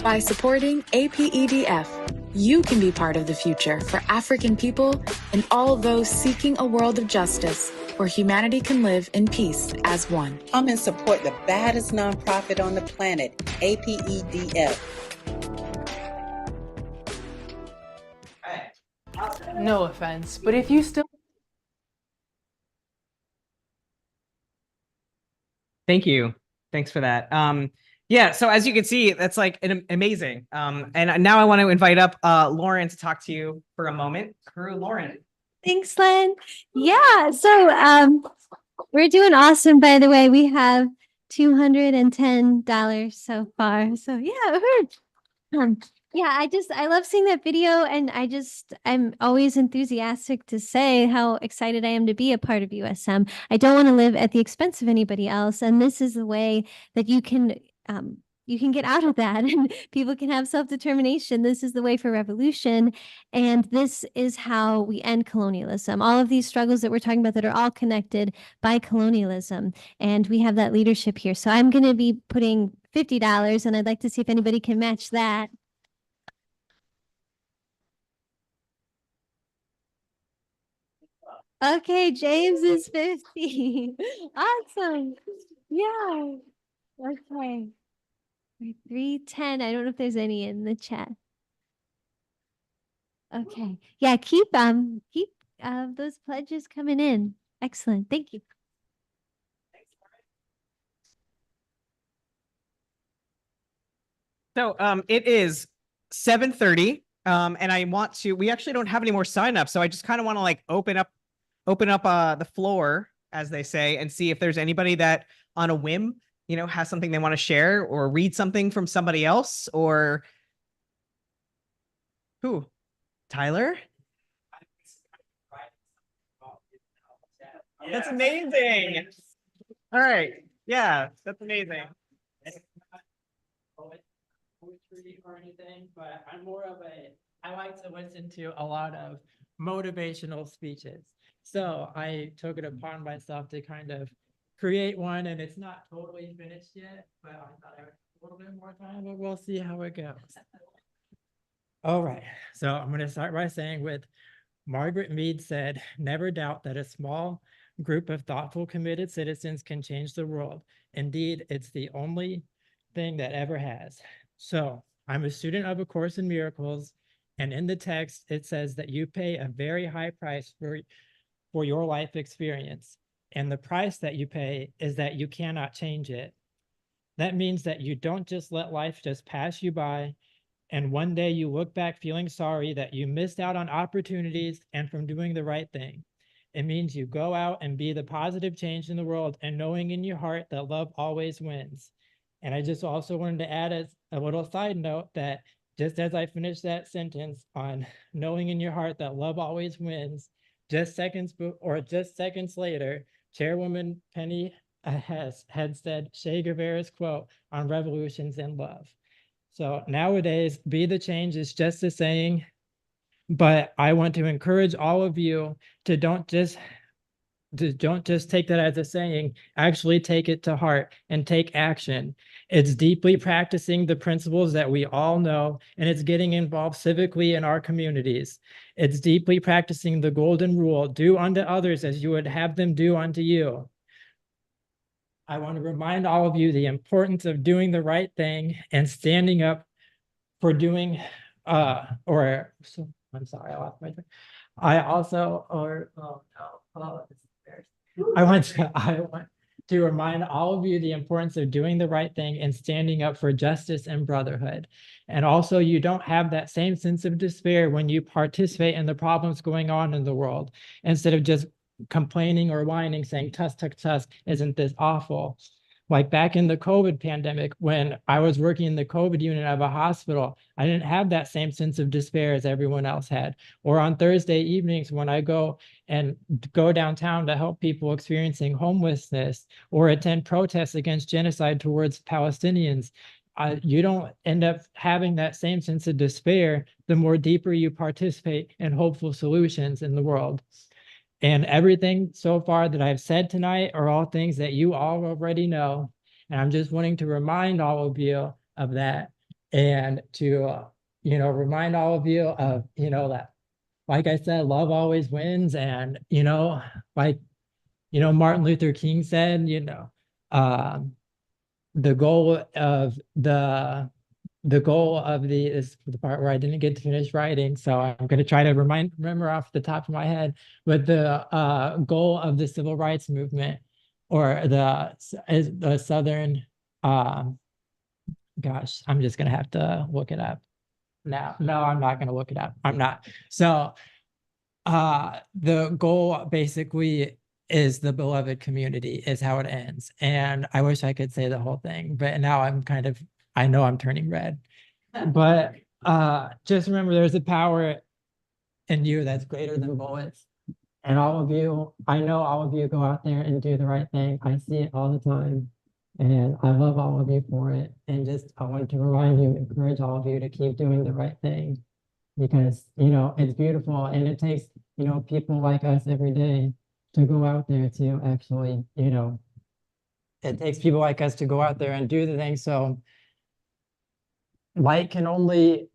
By supporting APEDF, you can be part of the future for African people and all those seeking a world of justice where humanity can live in peace as one. Come and support the baddest nonprofit on the planet, APEDF. No offense, but if you still... Thank you. Thanks for that. Yeah, so as you can see, that's like amazing. And now I want to invite up Lauren to talk to you for a moment. Lauren. Thanks, Len. Yeah, so we're doing awesome, by the way. We have $210 so far. So yeah, I love seeing that video, and I'm always enthusiastic to say how excited I am to be a part of USM. I don't want to live at the expense of anybody else, and this is the way that you can get out of that, and people can have self-determination. This is the way for revolution, and this is how we end colonialism. All of these struggles that we're talking about that are all connected by colonialism, and we have that leadership here. So I'm going to be putting $50, and I'd like to see if anybody can match that. Okay, James is 50. Awesome. Yeah. Okay. 310. I don't know if there's any in the chat. Okay. Yeah, keep those pledges coming in. Excellent. Thank you. So it is 7:30. And we actually don't have any more signups, so I just kind of want to like open up the floor, as they say, and see if there's anybody that on a whim, has something they want to share or read something from somebody else. Or who? Tyler? That's amazing. All right. Yeah, that's amazing. Poetry or anything, but I like to listen to a lot of motivational speeches. So I took it upon myself to kind of create one, and it's not totally finished yet, but I thought I would have a little bit more time, but we'll see how it goes. All right, so I'm going to start by saying with Margaret Mead said, "Never doubt that a small group of thoughtful, committed citizens can change the world. Indeed, it's the only thing that ever has." So I'm a student of A Course in Miracles, and in the text, it says that you pay a very high price for your life experience. And the price that you pay is that you cannot change it. That means that you don't just let life just pass you by, and one day you look back feeling sorry that you missed out on opportunities and from doing the right thing. It means you go out and be the positive change in the world, and knowing in your heart that love always wins. And I just also wanted to add as a little side note that just as I finished that sentence on knowing in your heart that love always wins, just seconds later, Chairwoman Penny Hess had said Che Guevara's quote on revolutions and love. So nowadays, be the change is just a saying, but I want to encourage all of you to don't just take that as a saying, actually take it to heart and take action. It's deeply practicing the principles that we all know, and it's getting involved civically in our communities. It's deeply practicing the golden rule, do unto others as you would have them do unto you. I want to remind all of you the importance of doing the right thing and standing up for doing, I'm sorry, I lost my train. I also, I want to remind all of you the importance of doing the right thing and standing up for justice and brotherhood. And also, you don't have that same sense of despair when you participate in the problems going on in the world, instead of just complaining or whining, saying, tusk, tusk, tusk, isn't this awful? Like back in the COVID pandemic, when I was working in the COVID unit of a hospital, I didn't have that same sense of despair as everyone else had. Or on Thursday evenings, when I go downtown to help people experiencing homelessness or attend protests against genocide towards Palestinians, you don't end up having that same sense of despair the more deeper you participate in hopeful solutions in the world. And everything so far that I've said tonight are all things that you all already know. And I'm just wanting to remind all of you of that, and to, remind all of you of, that, like I said, love always wins. And, Martin Luther King said, the goal of is the part where I didn't get to finish writing, so I'm going to try to remember off the top of my head, but the goal of the civil rights movement, or the Southern, gosh, I'm just going to have to look it up now. No, I'm not going to look it up. I'm not. So the goal basically is the beloved community is how it ends. And I wish I could say the whole thing, but now I know I'm turning red. But just remember there's a power in you that's greater than bullets. And all of you, I know all of you go out there and do the right thing. I see it all the time. And I love all of you for it. And just, I wanted to remind you, encourage all of you to keep doing the right thing. Because, you know, it's beautiful and it takes, you know, people like us every day to go out there to actually, you know, it takes people like us to go out there and do the thing. So light can only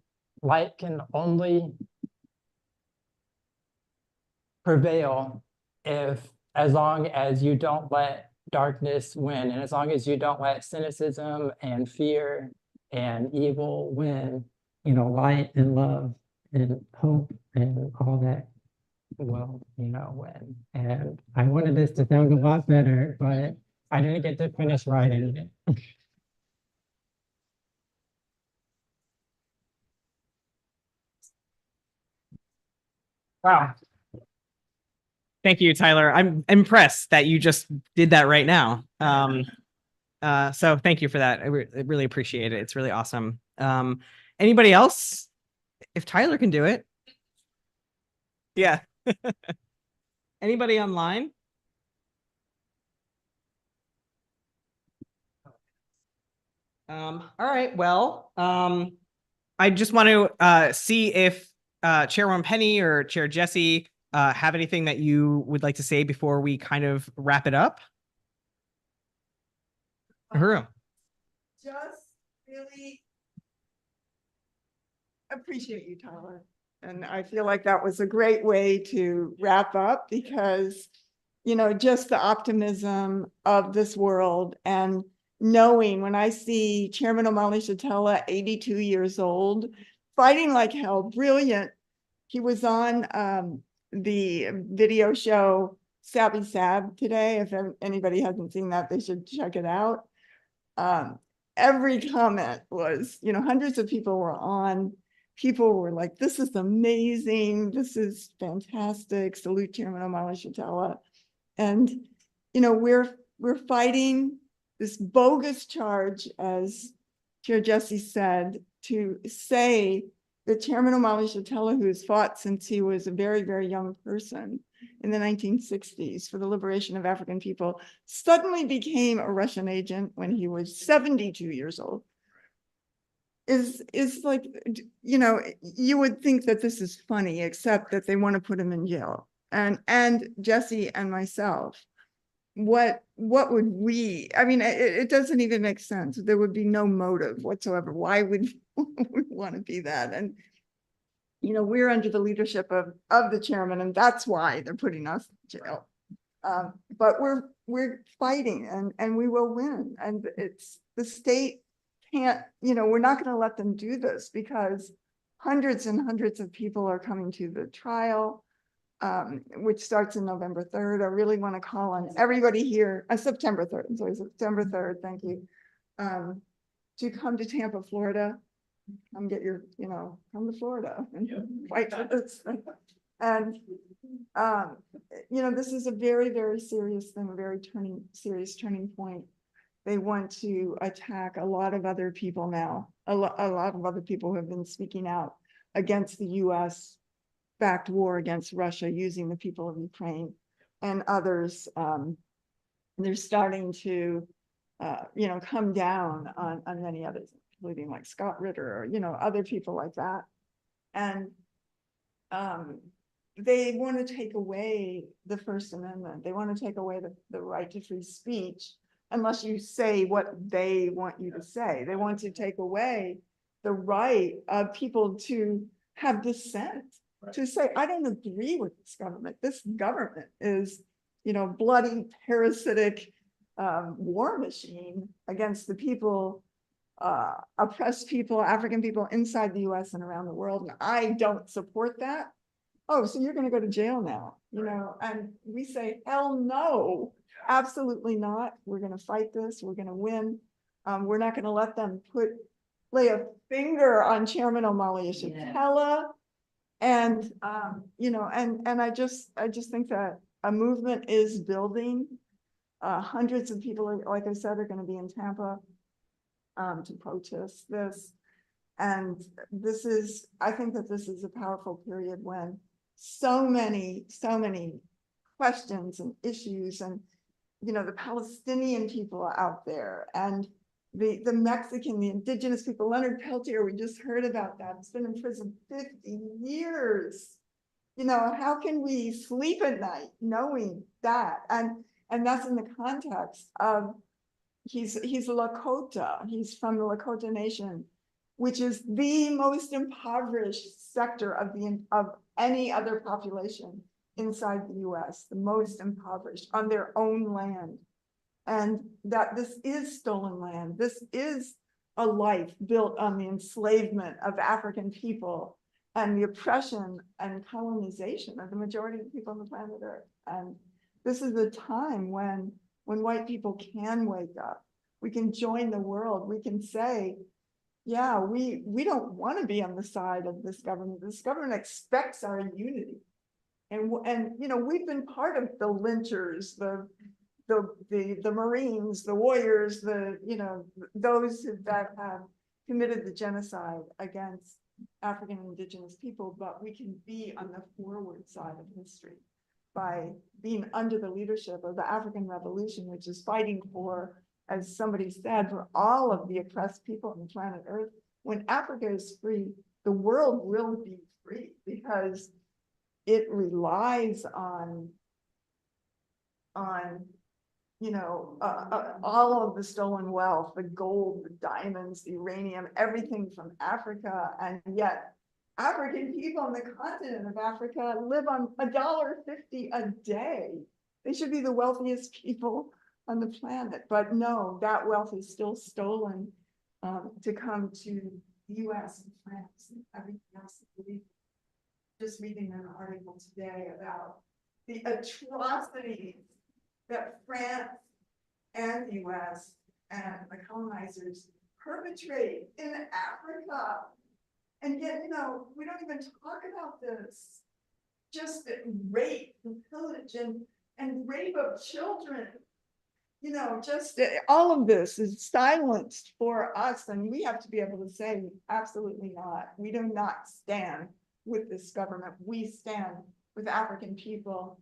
prevail as long as you don't let darkness win, and as long as you don't let cynicism and fear and evil win, you know, light and love and hope and all that will, you know, win. And I wanted this to sound a lot better, but I didn't get to finish writing it. Wow. Thank you, Tyler. I'm impressed that you just did that right now. So thank you for that. I really appreciate it. It's really awesome. Anybody else? If Tyler can do it. Yeah. Anybody online? All right. Well, I just want to see if Chairwoman Penny or Chair Jesse have anything that you would like to say before we kind of wrap it up. Uhuru. Just really appreciate you, Tyler. And I feel like that was a great way to wrap up because, you know, just the optimism of this world and knowing when I see Chairman Omali Shatella, 82 years old, fighting like hell, brilliant. He was on the video show Savvy Sab today. If anybody hasn't seen that, they should check it out. Every comment was, you know, hundreds of people were on. People were like, this is amazing. This is fantastic. Salute Chairman Omali Shatella. And, you know, we're fighting this bogus charge, as Chair Jesse said, to say that Chairman Omali Shatella, who has fought since he was a very, very young person in the 1960s for the liberation of African people, suddenly became a Russian agent when he was 72 years old. Is like, you know, you would think that this is funny, except that they want to put him in jail. And Jesse and myself, what would we, I mean, it doesn't even make sense. There would be no motive whatsoever. Why would we want to be that? And, you know, we're under the leadership of the chairman, and that's why they're putting us in jail. But we're fighting and we will win. And it's the state can't, you know, we're not going to let them do this because hundreds and hundreds of people are coming to the trial, which starts in November 3rd. I really want to call on everybody here, September 3rd, I'm sorry, September 3rd, thank you, to come to Tampa, Florida. Come get your, you know, come to Florida and fight for this. And, you know, this is a very, very serious thing, a very serious turning point. They want to attack a lot of other people now, a lot of other people who have been speaking out against the US backed war against Russia using the people of Ukraine and others. They're starting to, you know, come down on many others, including like Scott Ritter or, you know, other people like that. And they want to take away the First Amendment. They want to take away the right to free speech unless you say what they want you to say. They want to take away the right of people to have dissent, to say, I don't agree with this government. This government is, you know, bloody, parasitic war machine against the people, oppressed people, African people inside the US and around the world. And I don't support that. Oh, so you're going to go to jail now, you know? And we say, hell no, absolutely not. We're going to fight this. We're going to win. We're not going to let them lay a finger on Chairman Omali Shatella. And, you know, and I just think that a movement is building. Hundreds of people, like I said, are going to be in Tampa to protest this. And I think that this is a powerful period when so many questions and issues, and the Palestinian people out there, and the Mexican, the indigenous people. Leonard Peltier, we just heard about that. He's been in prison 50 years. How can we sleep at night knowing that? And that's in the context of he's Lakota. He's from the Lakota Nation, which is the most impoverished sector of any other population inside the US, the most impoverished on their own land. And that this is stolen land. This is a life built on the enslavement of African people and the oppression and colonization of the majority of the people on the planet Earth. And this is a time when white people can wake up. We can join the world. We can say, yeah, we don't want to be on the side of this government. This government expects our unity. And we've been part of the lynchers, the Marines, the warriors, those that have committed the genocide against African and indigenous people, but we can be on the forward side of history by being under the leadership of the African Revolution, which is fighting for, as somebody said, for all of the oppressed people on the planet Earth. When Africa is free, the world will be free, because it relies on all of the stolen wealth, the gold, the diamonds, the uranium, everything from Africa. And yet African people on the continent of Africa live on $1.50 a day. They should be the wealthiest people on the planet, but no, that wealth is still stolen to come to the US and France and everything else. Just reading an article today about the atrocities that France and the US and the colonizers perpetrate in Africa. And yet, we don't even talk about this. Just rape and pillage and rape of children. Just all of this is silenced for us. And we have to be able to say, absolutely not. We do not stand with this government. We stand with African people,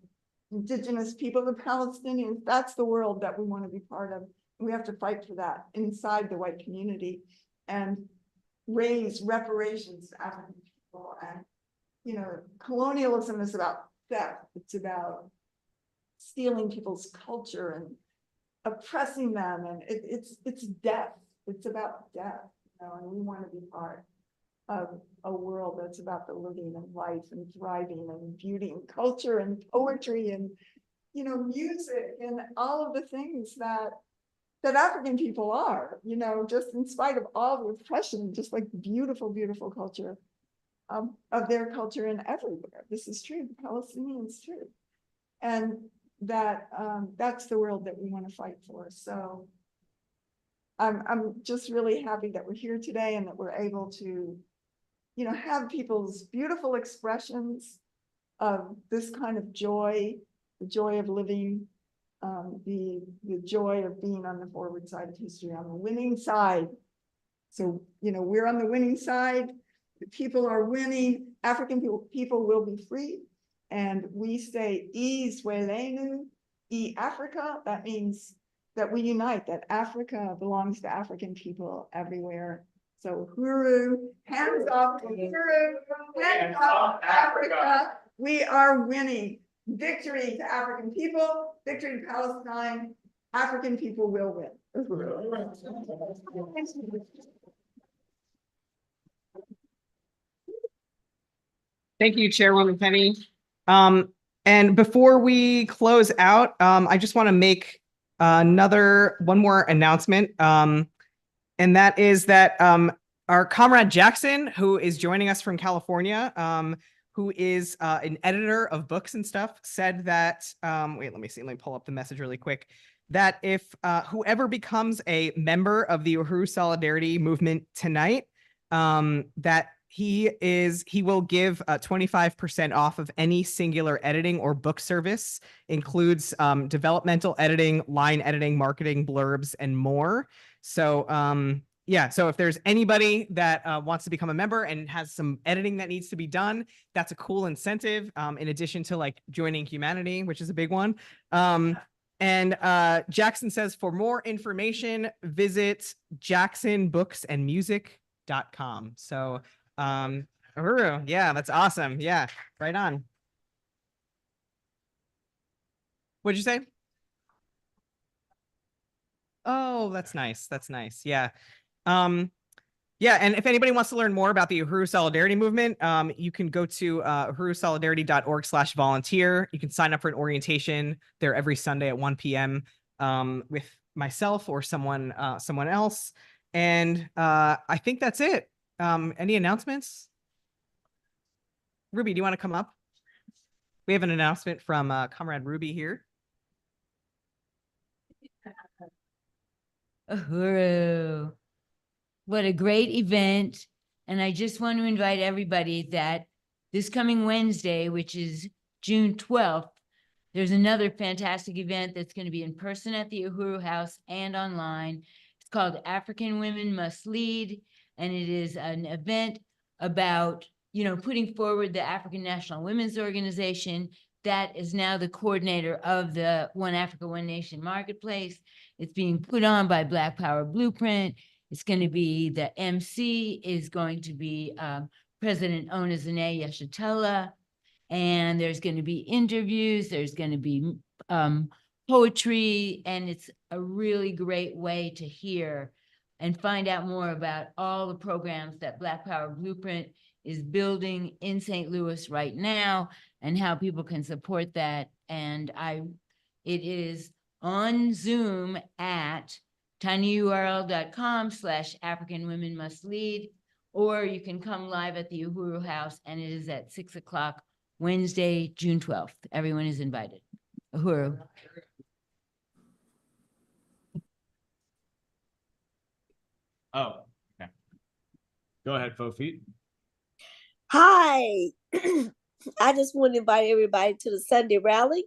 indigenous people, the Palestinians. That's the world that we want to be part of. We have to fight for that inside the white community and raise reparations to African people. And colonialism is about theft. It's about stealing people's culture and oppressing them, and it's death. It's about death, and we want to be part of a world that's about the living and life and thriving and beauty and culture and poetry and music and all of the things that African people are, just in spite of all the oppression, just like beautiful culture of their culture and everywhere. This is true. The Palestinians too. And that's the world that we want to fight for. So I'm just really happy that we're here today and that we're able to, have people's beautiful expressions of this kind of joy, the joy of living, the joy of being on the forward side of history, on the winning side. So, we're on the winning side. The people are winning. African people will be free. And we say, Israelenu, Africa. That means that we unite, that Africa belongs to African people everywhere. So Uhuru, hands off Uhuru, hands off Africa. We are winning. Victory to African people, victory to Palestine. African people will win. Thank you, Chairwoman Penny. And before we close out, I just want to make one more announcement. And that is that our comrade Jackson, who is joining us from California, who is an editor of books and stuff, said that, wait, let me pull up the message really quick, that if whoever becomes a member of the Uhuru Solidarity Movement tonight, that he will give 25% off of any singular editing or book service, includes developmental editing, line editing, marketing, blurbs, and more. So yeah, so if there's anybody that wants to become a member and has some editing that needs to be done, that's a cool incentive, in addition to like joining Humanity, which is a big one. And Jackson says, for more information, visit jacksonbooksandmusic.com. So, Uhuru, yeah, that's awesome. Yeah, right on. What'd you say? Oh, that's nice. That's nice. Yeah. Yeah, and if anybody wants to learn more about the Uhuru Solidarity Movement, you can go to uhurusolidarity.org/volunteer. You can sign up for an orientation there every Sunday at 1 p.m. With myself or someone else. And I think that's it. Any announcements? Ruby, do you want to come up? We have an announcement from Comrade Ruby here. Uhuru. What a great event. And I just want to invite everybody that this coming Wednesday, which is June 12th, there's another fantastic event that's going to be in person at the Uhuru House and online. It's called African Women Must Lead. And it is an event about, putting forward the African National Women's Organization that is now the coordinator of the One Africa, One Nation Marketplace. It's being put on by Black Power Blueprint. It's going to be, the MC is going to be President Onezene Yeshitela, and there's going to be interviews, there's going to be poetry, and it's a really great way to hear and find out more about all the programs that Black Power Blueprint is building in St. Louis right now and how people can support that. And it is on Zoom at tinyurl.com/African Women Must Lead, or you can come live at the Uhuru House, and it is at 6 o'clock Wednesday, June 12th. Everyone is invited. Uhuru. Oh, okay. Go ahead, Fofi. Hi. I just want to invite everybody to the Sunday rally.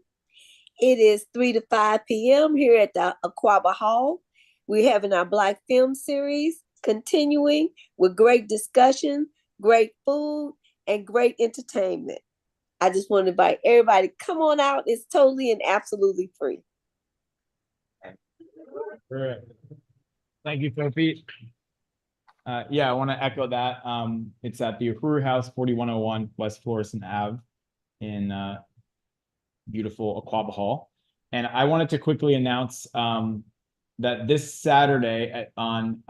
It is 3 to 5 p.m. here at the Aquaba Hall. We're having our Black film series continuing with great discussion, great food, and great entertainment. I just want to invite everybody, come on out. It's totally and absolutely free. Thank you, Sophie. Yeah, I want to echo that. It's at the Uhuru House, 4101 West Florissant Ave in beautiful Aquaba Hall. And I wanted to quickly announce that this Saturday on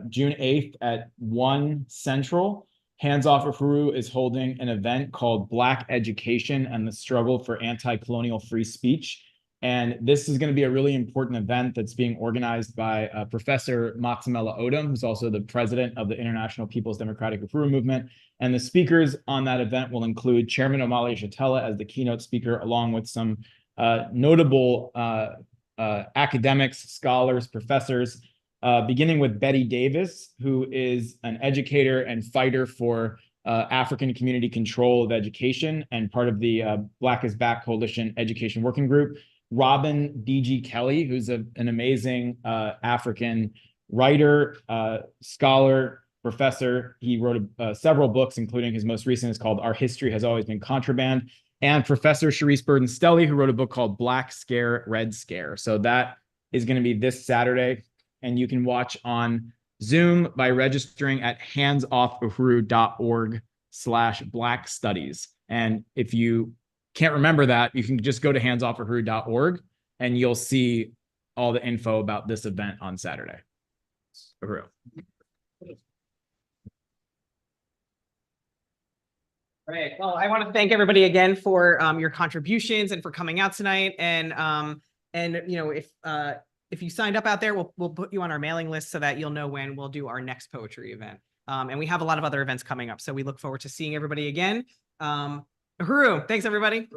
June 8th at 1 Central, Hands Off Uhuru is holding an event called Black Education and the Struggle for Anti-Colonial Free Speech. And this is going to be a really important event that's being organized by Professor Matsamela Odom, who's also the president of the International People's Democratic Uhuru Movement. And the speakers on that event will include Chairman Omali Yeshitela as the keynote speaker, along with some notable academics, scholars, professors, beginning with Betty Davis, who is an educator and fighter for African community control of education and part of the Black is Back Coalition Education Working Group. Robin D.G. Kelly, who's an amazing African writer, scholar, professor. He wrote several books, including his most recent is called Our History Has Always Been Contraband. And Professor Sharice Burden-Stelly, who wrote a book called Black Scare, Red Scare. So that is going to be this Saturday. And you can watch on Zoom by registering at handsoffuhuru.org/Black Studies. And if you can't remember that, you can just go to handsoffuhuru.org and you'll see all the info about this event on Saturday. Uhuru. Right. Well, I want to thank everybody again for your contributions and for coming out tonight. And if you signed up out there, we'll put you on our mailing list so that you'll know when we'll do our next poetry event. And we have a lot of other events coming up, so we look forward to seeing everybody again. Uhuru, thanks everybody.